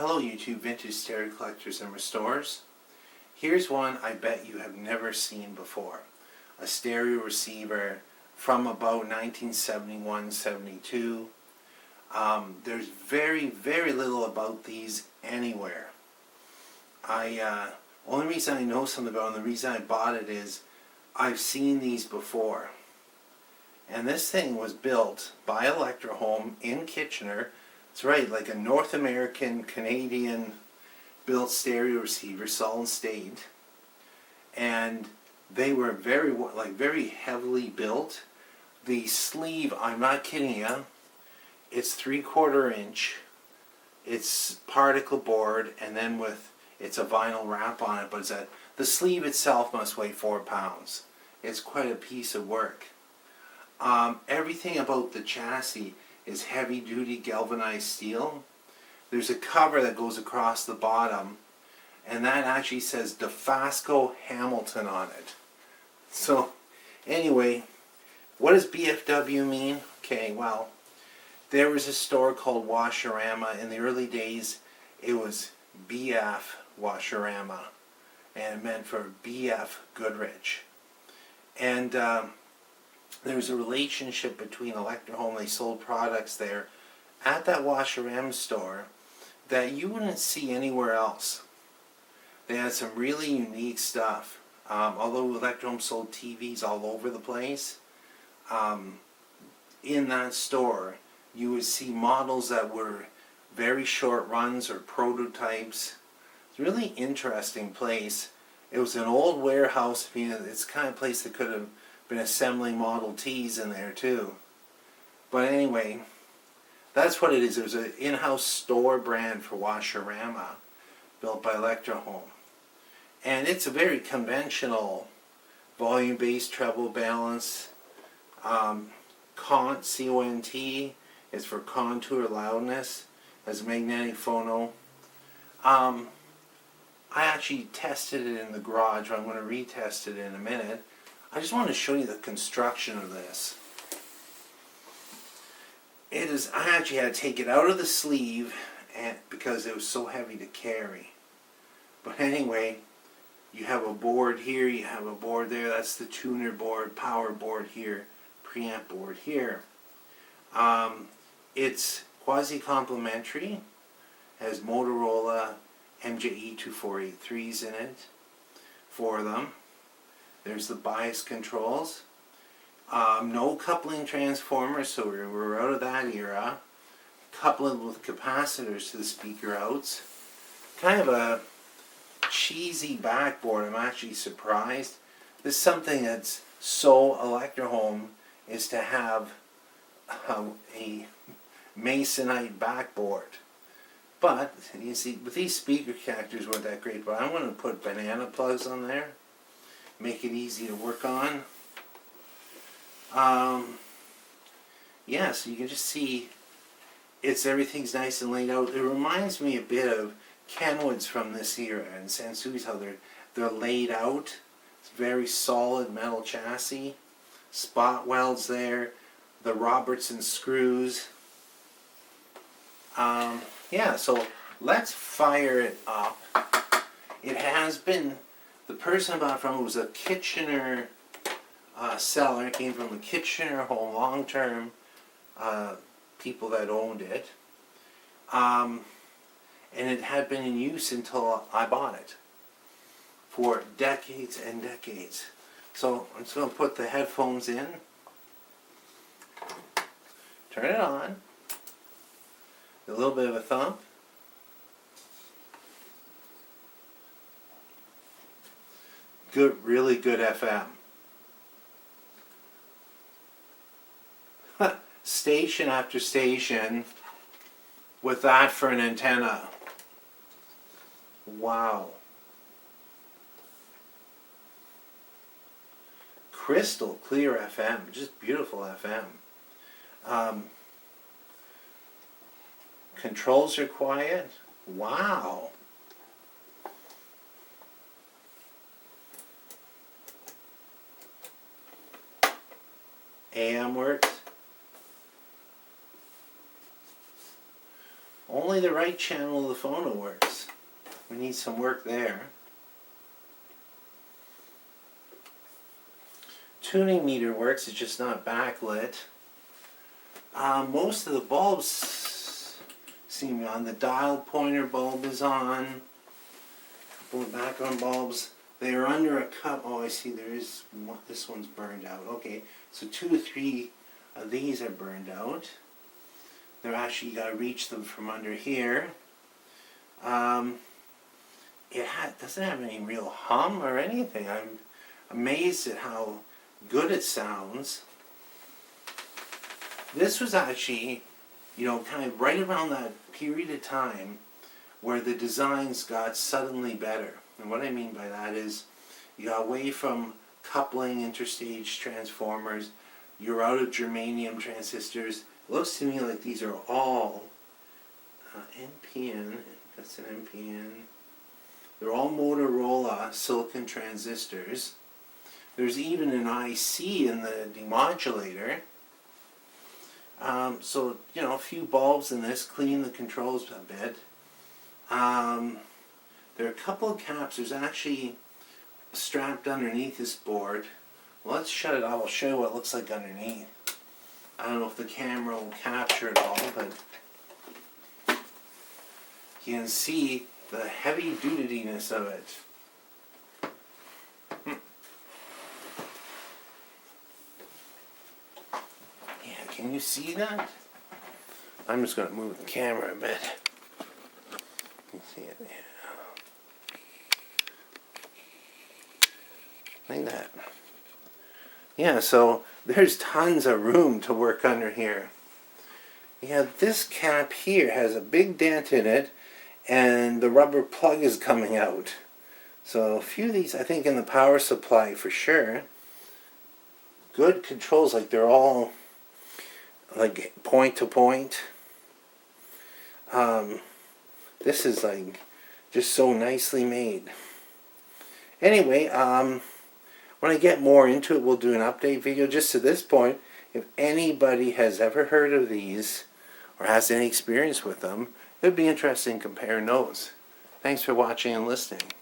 Hello YouTube vintage stereo collectors and restorers. Here's one I bet you have never seen before. A stereo receiver from about 1971-72. There's very little about these anywhere. Only reason I know something about them, the reason I bought it is I've seen these before. And this thing was built by Electrohome in Kitchener. That's right, like a North American, Canadian built stereo receiver, solid state. And they were very heavily built. The sleeve, I'm not kidding you, it's 3/4 inch. It's particle board, and then it's a vinyl wrap on it, but the sleeve itself must weigh 4 pounds. It's quite a piece of work. Everything about the chassis is heavy duty galvanized steel. There's a cover that goes across the bottom, and that actually says DeFasco Hamilton on it. So anyway, what does BFW mean? Okay, well, there was a store called Washerama. In the early days it was BF Washerama, and it meant for BF Goodrich. And there was a relationship between Electrohome. They sold products there at that Washerama store that you wouldn't see anywhere else. They had some really unique stuff. Although Electrohome sold TVs all over the place, in that store you would see models that were very short runs or prototypes. It's a really interesting place. It was an old warehouse. I mean, it's the kind of place that could have been assembling Model Ts in there too. But anyway, that's what it is. It was an in-house store brand for Washerama, built by Electrohome. And it's a very conventional volume-based treble balance. CONT, C-O-N-T, is for contour loudness. Has a magnetic phono. I actually tested it in the garage. I'm going to retest it in a minute. I just want to show you the construction of this. I actually had to take it out of the sleeve because it was so heavy to carry. But anyway, you have a board here, you have a board there. That's the tuner board, power board here, preamp board here. It's quasi-complementary. Has Motorola MJE2483s in it. 4 of them. There's the bias controls. No coupling transformers, so we're out of that era. Coupling with capacitors to the speaker outs. Kind of a cheesy backboard. I'm actually surprised. This is something that's so Electrohome, is to have a masonite backboard. But you see, with these speaker connectors weren't that great, but I'm going to put banana plugs on there. Make it easy to work on. Yeah, so you can just see everything's nice and laid out. It reminds me a bit of Kenwoods from this era and Sansui's, how they're laid out. It's very solid metal chassis. Spot welds there. The Robertson screws. Yeah, so let's fire it up. It has been, the person I bought it from was a Kitchener seller. It came from a Kitchener home, long-term people that owned it. And it had been in use until I bought it for decades and decades. So I'm just going to put the headphones in, turn it on, a little bit of a thump. Good, really good FM. Station after station with that for an antenna. Wow. Crystal clear FM, just beautiful FM. Controls are quiet. Wow. AM works. Only the right channel of the phono works. We need some work there. Tuning meter works, it's just not backlit. Most of the bulbs seem on. The dial pointer bulb is on. A couple of background bulbs. They are under a cup. Oh, I see there is one. This one's burned out. Okay, so 2 or 3 of these are burned out. They're actually, you gotta reach them from under here. It doesn't have any real hum or anything. I'm amazed at how good it sounds. This was actually, you know, kind of right around that period of time where the designs got suddenly better. And what I mean by that is you got away from coupling interstage transformers, you're out of germanium transistors. It looks to me like these are all NPN, that's an NPN. They're all Motorola silicon transistors. There's even an IC in the demodulator. So, you know, a few bulbs in this, clean the controls a bit. There are a couple of caps. There's actually strapped underneath this board. Let's shut it off. I'll show you what it looks like underneath. I don't know if the camera will capture it all, but you can see the heavy dutiness of it. Yeah, can you see that? I'm just going to move the camera a bit. You can see it, yeah. Like that. Yeah, so there's tons of room to work under here. Yeah, this cap here has a big dent in it, and the rubber plug is coming out. So a few of these, I think, in the power supply for sure. Good controls, like they're all like point to point. This is like just so nicely made. Anyway, when I get more into it, we'll do an update video. Just to this point, if anybody has ever heard of these or has any experience with them, it would be interesting comparing notes. Thanks for watching and listening.